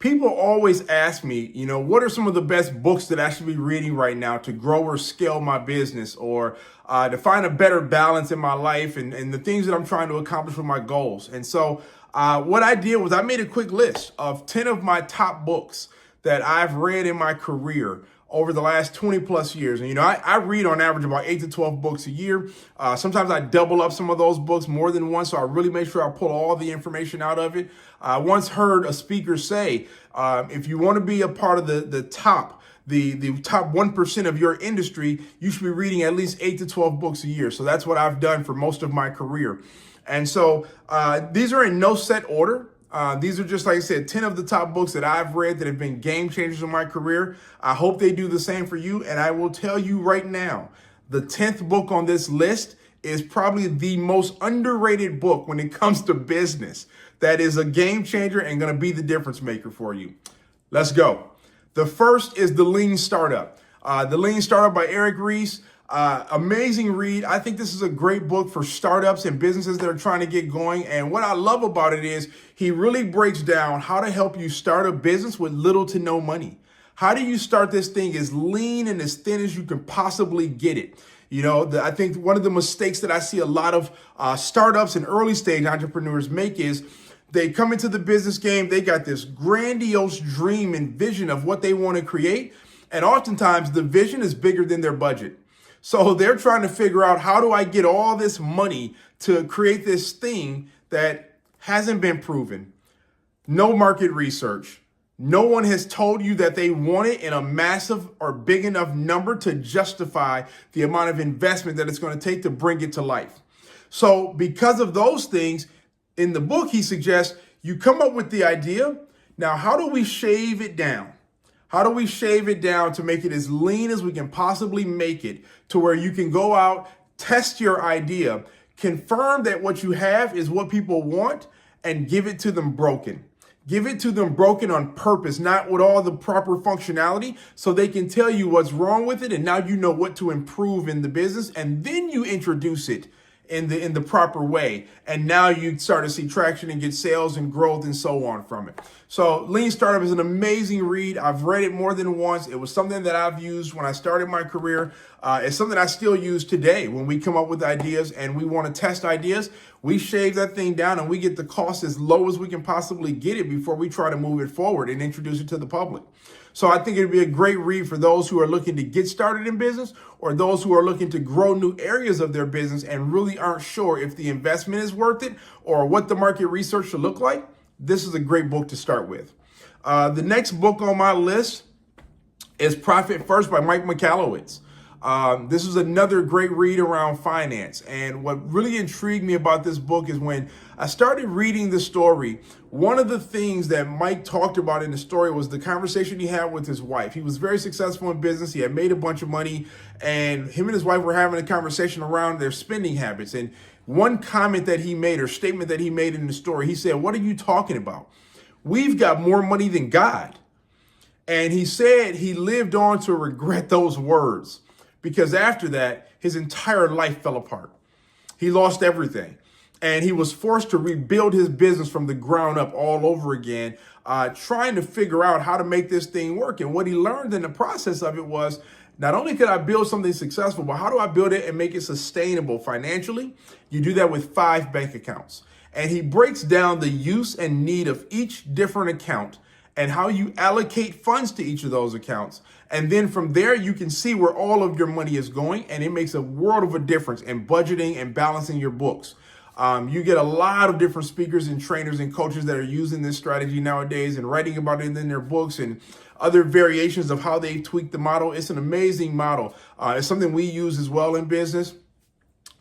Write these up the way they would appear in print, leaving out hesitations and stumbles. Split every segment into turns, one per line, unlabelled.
People always ask me, what are some of the best books that I should be reading right now to grow or scale my business, or to find a better balance in my life and the things that I'm trying to accomplish with my goals. And so what I did was I made a quick list of 10 of my top books that I've read in my career over the last 20 plus years. And, I read on average about 8 to 12 books a year. Sometimes I double up some of those books more than once. So I really make sure I pull all the information out of it. I once heard a speaker say, if you want to be a part of the top 1% of your industry, you should be reading at least 8 to 12 books a year. So that's what I've done for most of my career. And so these are in no set order. These are just, like I said, 10 of the top books that I've read that have been game changers in my career. I hope they do the same for you. And I will tell you right now, the 10th book on this list is probably the most underrated book when it comes to business. That is a game changer and going to be the difference maker for you. Let's go. The first is The Lean Startup. The Lean Startup by Eric Ries. Amazing read. I think this is a great book for startups and businesses that are trying to get going. And what I love about it is he really breaks down how to help you start a business with little to no money. How do you start this thing as lean and as thin as you can possibly get it? I think one of the mistakes that I see a lot of startups and early stage entrepreneurs make is they come into the business game. They got this grandiose dream and vision of what they want to create. And oftentimes the vision is bigger than their budget. So they're trying to figure out, how do I get all this money to create this thing that hasn't been proven? No market research. No one has told you that they want it in a massive or big enough number to justify the amount of investment that it's going to take to bring it to life. So because of those things, in the book, he suggests you come up with the idea. Now, how do we shave it down? How do we shave it down to make it as lean as we can possibly make it, to where you can go out, test your idea, confirm that what you have is what people want, and give it to them broken. Give it to them broken on purpose, not with all the proper functionality, so they can tell you what's wrong with it. And now you know what to improve in the business, and then you introduce it in the proper way. And now you start to see traction and get sales and growth and so on from it. So Lean Startup is an amazing read. I've read it more than once. It was something that I've used when I started my career. It's something I still use today when we come up with ideas and we want to test ideas. We shave that thing down and we get the cost as low as we can possibly get it before we try to move it forward and introduce it to the public. So I think it'd be a great read for those who are looking to get started in business, or those who are looking to grow new areas of their business and really aren't sure if the investment is worth it or what the market research should look like. This is a great book to start with. The next book on my list is Profit First by Mike Michalowicz. This is another great read around finance. And what really intrigued me about this book is when I started reading the story, one of the things that Mike talked about in the story was the conversation he had with his wife. He was very successful in business. He had made a bunch of money, and him and his wife were having a conversation around their spending habits. And one comment that he made, or statement that he made in the story, he said, "What are you talking about? We've got more money than God." And he said he lived on to regret those words, because after that, his entire life fell apart. He lost everything. And he was forced to rebuild his business from the ground up all over again, trying to figure out how to make this thing work. And what he learned in the process of it was, not only could I build something successful, but how do I build it and make it sustainable financially? You do that with 5 bank accounts. And he breaks down the use and need of each different account and how you allocate funds to each of those accounts. And then from there, you can see where all of your money is going. And it makes a world of a difference in budgeting and balancing your books. You get a lot of different speakers and trainers and coaches that are using this strategy nowadays and writing about it in their books and other variations of how they tweak the model. It's an amazing model. It's something we use as well in business.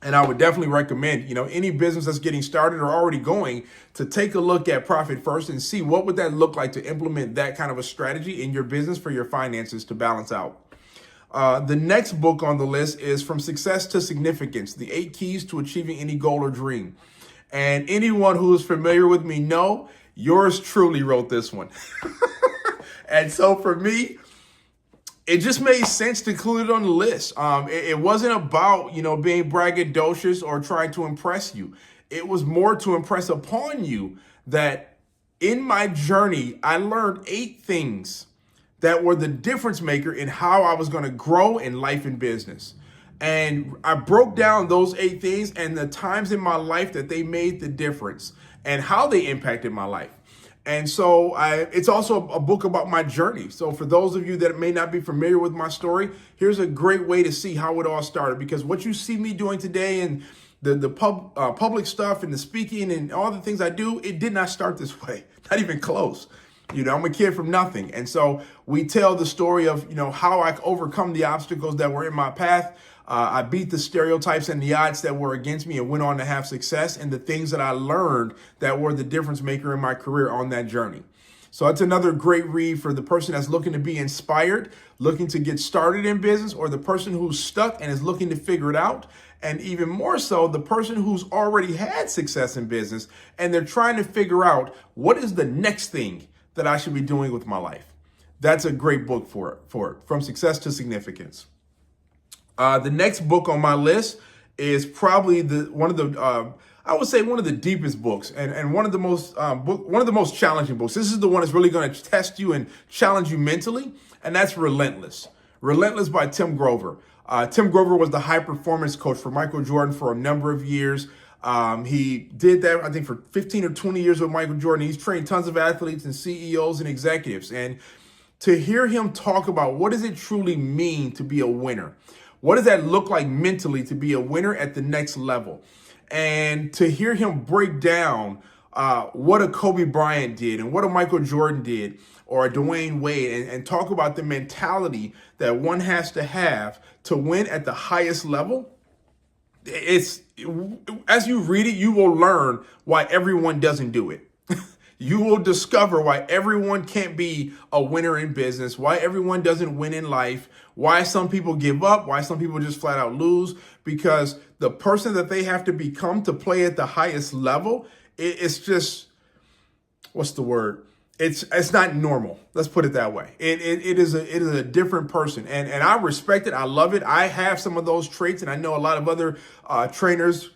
And I would definitely recommend, any business that's getting started or already going, to take a look at Profit First and see what would that look like to implement that kind of a strategy in your business for your finances to balance out. The next book on the list is From Success to Significance, the 8 Keys to Achieving Any Goal or Dream. And anyone who is familiar with me know yours truly wrote this one. And so for me, it just made sense to include it on the list. It wasn't about, being braggadocious or trying to impress you. It was more to impress upon you that In my journey, I learned 8 things that were the difference maker in how I was going to grow in life and business. And I broke down those 8 things and the times in my life that they made the difference and how they impacted my life. And so it's also a book about my journey. So for those of you that may not be familiar with my story, here's a great way to see how it all started. Because what you see me doing today and the public stuff and the speaking and all the things I do, it did not start this way, not even close. You know, I'm a kid from nothing. And so we tell the story of, how I overcome the obstacles that were in my path. I beat the stereotypes and the odds that were against me and went on to have success, and the things that I learned that were the difference maker in my career on that journey. So it's another great read for the person that's looking to be inspired, looking to get started in business, or the person who's stuck and is looking to figure it out. And even more so, the person who's already had success in business and they're trying to figure out what is the next thing that I should be doing with my life. That's a great book for it, From Success to Significance. The next book on my list is probably one of the deepest books and one of the most challenging books. This is the one that's really going to test you and challenge you mentally, and that's Relentless. Relentless by Tim Grover. Tim Grover was the high performance coach for Michael Jordan for a number of years. He did that, I think, for 15 or 20 years with Michael Jordan. He's trained tons of athletes and CEOs and executives. And to hear him talk about what does it truly mean to be a winner? What does that look like mentally to be a winner at the next level? And to hear him break down what a Kobe Bryant did and what a Michael Jordan did or a Dwayne Wade and talk about the mentality that one has to have to win at the highest level. As you read it, you will learn why everyone doesn't do it. You will discover why everyone can't be a winner in business, why everyone doesn't win in life, why some people give up, why some people just flat out lose, because the person that they have to become to play at the highest level, it's just, what's the word? It's not normal. Let's put it that way. It is a different person. And I respect it. I love it. I have some of those traits, and I know a lot of other trainers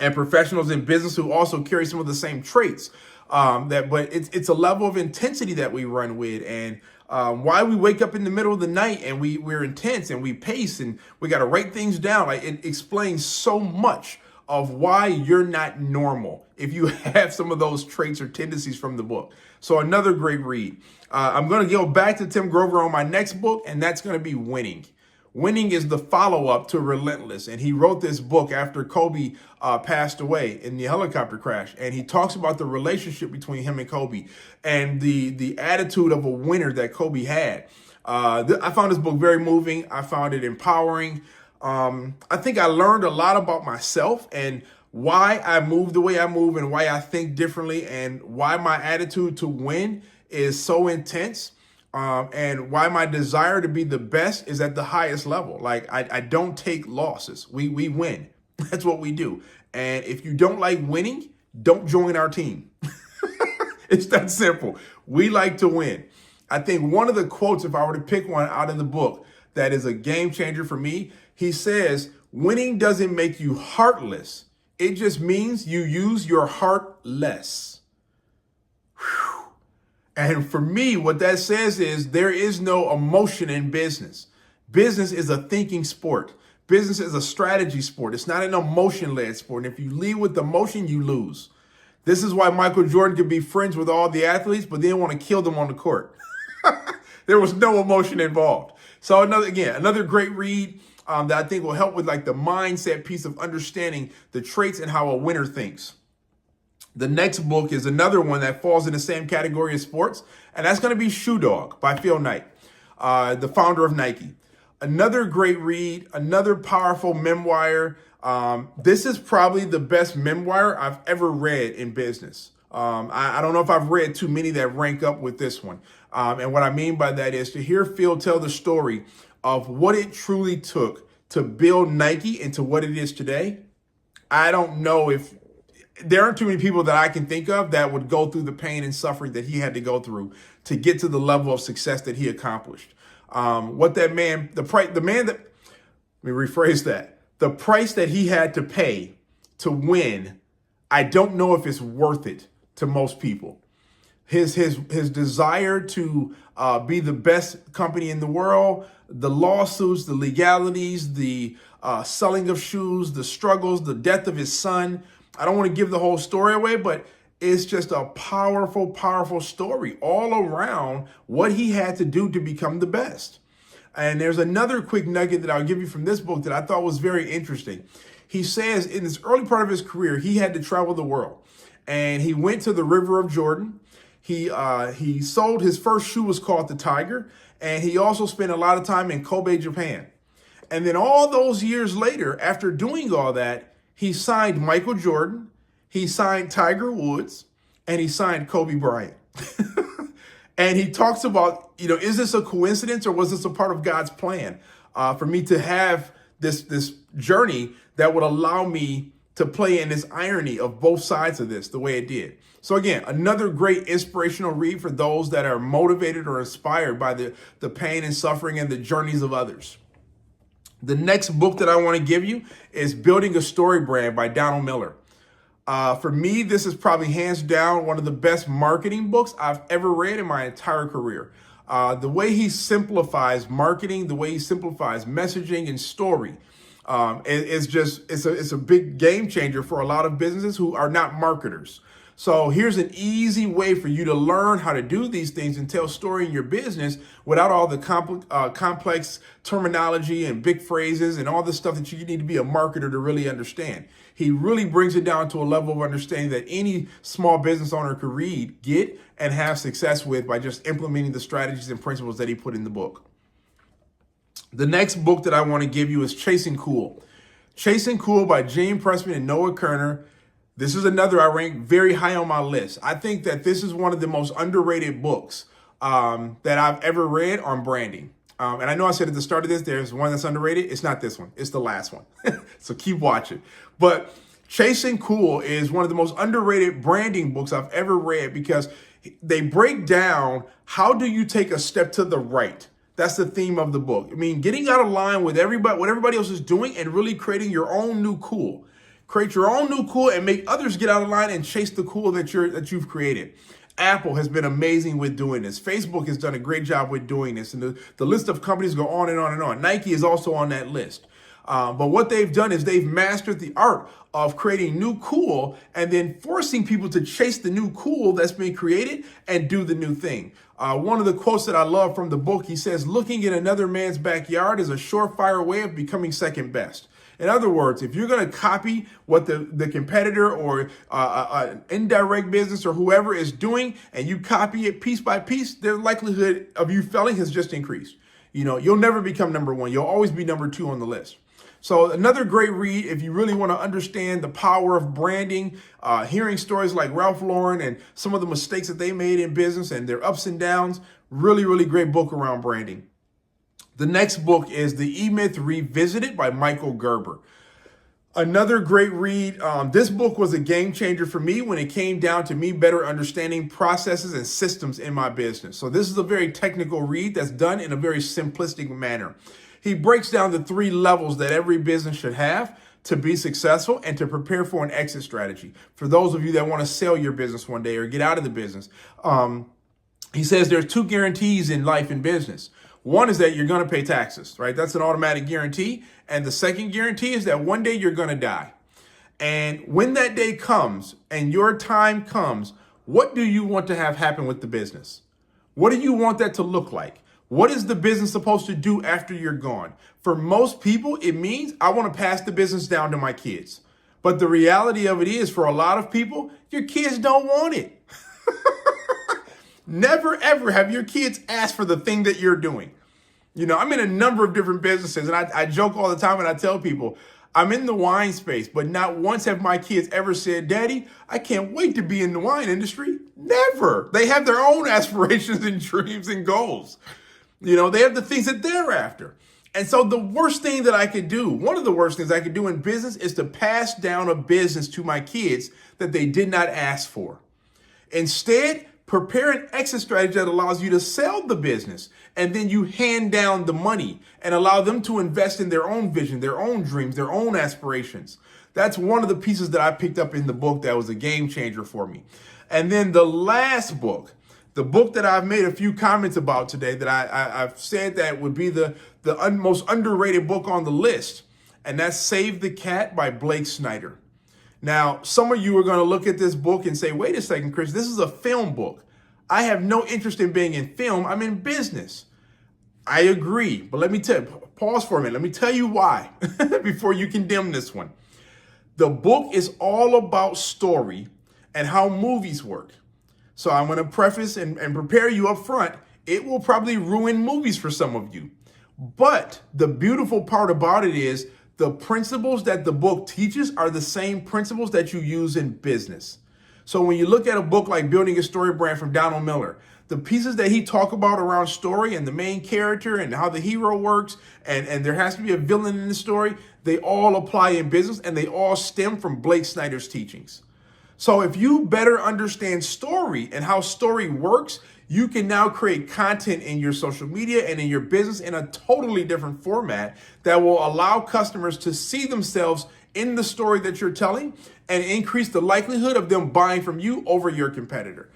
and professionals in business who also carry some of the same traits. But it's a level of intensity that we run with, and why we wake up in the middle of the night and we're intense and we pace and we got to write things down. Like, it explains so much of why you're not normal if you have some of those traits or tendencies from the book. So another great read. I'm going to go back to Tim Grover on my next book, and that's going to be Winning. Winning is the follow-up to Relentless, and he wrote this book after Kobe passed away in the helicopter crash, and he talks about the relationship between him and Kobe and the attitude of a winner that Kobe had. I found this book very moving. I found it empowering. I think I learned a lot about myself and why I move the way I move and why I think differently and why my attitude to win is so intense. And why my desire to be the best is at the highest level. Like, I don't take losses. We win. That's what we do. And if you don't like winning, don't join our team. It's that simple. We like to win. I think one of the quotes, if I were to pick one out of the book, that is a game changer for me. He says, winning doesn't make you heartless. It just means you use your heart less. Whew. And for me, what that says is there is no emotion in business. Business is a thinking sport. Business is a strategy sport. It's not an emotion-led sport. And if you lead with emotion, you lose. This is why Michael Jordan could be friends with all the athletes, but they didn't want to kill them on the court. There was no emotion involved. So another great read that I think will help with like the mindset piece of understanding the traits and how a winner thinks. The next book is another one that falls in the same category as sports, and that's going to be Shoe Dog by Phil Knight, the founder of Nike. Another great read, another powerful memoir. This is probably the best memoir I've ever read in business. I don't know if I've read too many that rank up with this one. And what I mean by that is to hear Phil tell the story of what it truly took to build Nike into what it is today. I don't know if there aren't too many people that I can think of that would go through the pain and suffering that he had to go through to get to the level of success that he accomplished. What that man, the price that he had to pay to win, I don't know if it's worth it to most people. his desire to be the best company in the world, the lawsuits, the legalities, the selling of shoes, the struggles, the death of his son. I don't want to give the whole story away, but it's just a powerful, powerful story all around what he had to do to become the best. And there's another quick nugget that I'll give you from this book that I thought was very interesting. He says in this early part of his career, he had to travel the world. And he went to the River of Jordan. He sold his first shoe, was called the Tiger. And he also spent a lot of time in Kobe, Japan. And then all those years later, after doing all that, he signed Michael Jordan, he signed Tiger Woods, and he signed Kobe Bryant. And he talks about, is this a coincidence or was this a part of God's plan for me to have this journey that would allow me to play in this irony of both sides of this the way it did. So again, another great inspirational read for those that are motivated or inspired by the pain and suffering and the journeys of others. The next book that I want to give you is Building a Story Brand by Donald Miller. For me, this is probably hands down one of the best marketing books I've ever read in my entire career. The way he simplifies marketing, the way he simplifies messaging and story, it's a big game changer for a lot of businesses who are not marketers. So here's an easy way for you to learn how to do these things and tell story in your business without all the complex terminology and big phrases and all the stuff that you need to be a marketer to really understand. He really brings it down to a level of understanding that any small business owner could read, get, and have success with by just implementing the strategies and principles that he put in the book. The next book that I want to give you is Chasing Cool. Chasing Cool by Gene Pressman and Noah Kerner. This is another I rank very high on my list. I think that this is one of the most underrated books that I've ever read on branding. And I know I said at the start of this, there's one that's underrated. It's not this one. It's the last one. So keep watching. But Chasing Cool is one of the most underrated branding books I've ever read because they break down how do you take a step to the right. That's the theme of the book. I mean, getting out of line with everybody, what everybody else is doing and really creating your own new cool. Create your own new cool and make others get out of line and chase the cool that you've created. Apple has been amazing with doing this. Facebook has done a great job with doing this. And the list of companies go on and on and on. Nike is also on that list. But what they've done is they've mastered the art of creating new cool and then forcing people to chase the new cool that's been created and do the new thing. One of the quotes that I love from the book, he says, looking at another man's backyard is a surefire way of becoming second best. In other words, if you're going to copy what the competitor or an indirect business or whoever is doing and you copy it piece by piece, the likelihood of you failing has just increased. You'll never become number one. You'll always be number two on the list. So another great read if you really want to understand the power of branding, hearing stories like Ralph Lauren and some of the mistakes that they made in business and their ups and downs. Really, really great book around branding. The next book is The E-Myth Revisited by Michael Gerber. Another great read. This book was a game changer for me when it came down to me better understanding processes and systems in my business. So this is a very technical read that's done in a very simplistic manner. He breaks down the 3 levels that every business should have to be successful and to prepare for an exit strategy. For those of you that want to sell your business one day or get out of the business, he says there's 2 guarantees in life and business. One is that you're going to pay taxes, right? That's an automatic guarantee. And the second guarantee is that one day you're going to die. And when that day comes and your time comes, what do you want to have happen with the business? What do you want that to look like? What is the business supposed to do after you're gone? For most people, it means I want to pass the business down to my kids. But the reality of it is, for a lot of people, your kids don't want it. Never, ever have your kids asked for the thing that you're doing. I'm in a number of different businesses, and I joke all the time and I tell people, I'm in the wine space, but not once have my kids ever said, Daddy, I can't wait to be in the wine industry. Never. They have their own aspirations and dreams and goals. They have the things that they're after. And so the worst thing that I could do, one of the worst things I could do in business is to pass down a business to my kids that they did not ask for. Instead, prepare an exit strategy that allows you to sell the business, and then you hand down the money and allow them to invest in their own vision, their own dreams, their own aspirations. That's one of the pieces that I picked up in the book that was a game changer for me. And then the last book The book that I've made a few comments about today that I've said that would be the most underrated book on the list, and that's Save the Cat by Blake Snyder. Now, some of you are going to look at this book and say, wait a second, Kris, this is a film book. I have no interest in being in film. I'm in business. I agree, but let me pause for a minute. Let me tell you why before you condemn this one. The book is all about story and how movies work. So I'm going to preface and prepare you up front. It will probably ruin movies for some of you. But the beautiful part about it is the principles that the book teaches are the same principles that you use in business. So when you look at a book like Building a Story Brand from Donald Miller, the pieces that he talk about around story and the main character and how the hero works, and there has to be a villain in the story, they all apply in business and they all stem from Blake Snyder's teachings. So if you better understand story and how story works, you can now create content in your social media and in your business in a totally different format that will allow customers to see themselves in the story that you're telling and increase the likelihood of them buying from you over your competitor.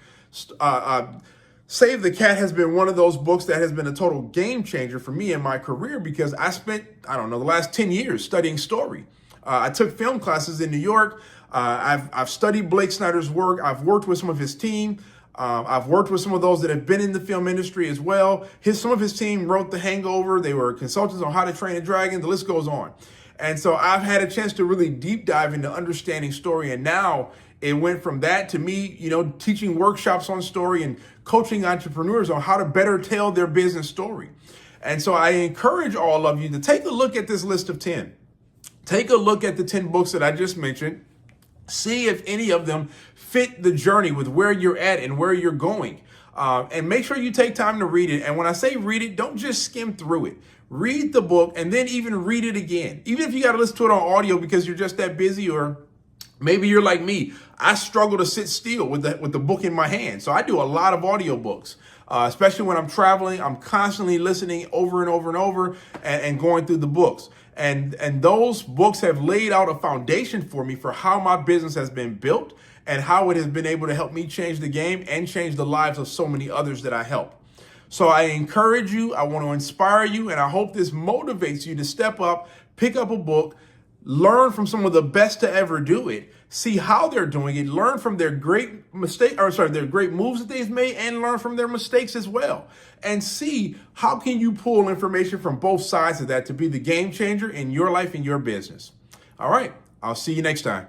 Save the Cat has been one of those books that has been a total game changer for me in my career because I spent, the last 10 years studying story. I took film classes in New York. I've studied Blake Snyder's work. I've worked with some of his team. I've worked with some of those that have been in the film industry as well. Some of his team wrote The Hangover. They were consultants on How to Train a Dragon. The list goes on. And so I've had a chance to really deep dive into understanding story. And now it went from that to me, teaching workshops on story and coaching entrepreneurs on how to better tell their business story. And so I encourage all of you to take a look at this list of 10. Take a look at the 10 books that I just mentioned. See if any of them fit the journey with where you're at and where you're going. And make sure you take time to read it. And when I say read it, don't just skim through it. Read the book and then even read it again. Even if you got to listen to it on audio because you're just that busy, or maybe you're like me. I struggle to sit still with the book in my hand. So I do a lot of audiobooks, especially when I'm traveling. I'm constantly listening over and over and over and going through the books. And those books have laid out a foundation for me for how my business has been built and how it has been able to help me change the game and change the lives of so many others that I help. So I encourage you, I want to inspire you, and I hope this motivates you to step up, pick up a book, learn from some of the best to ever do it, see how they're doing it, learn from their great their great moves that they've made, and learn from their mistakes as well. And see how can you pull information from both sides of that to be the game changer in your life and your business. All right, I'll see you next time.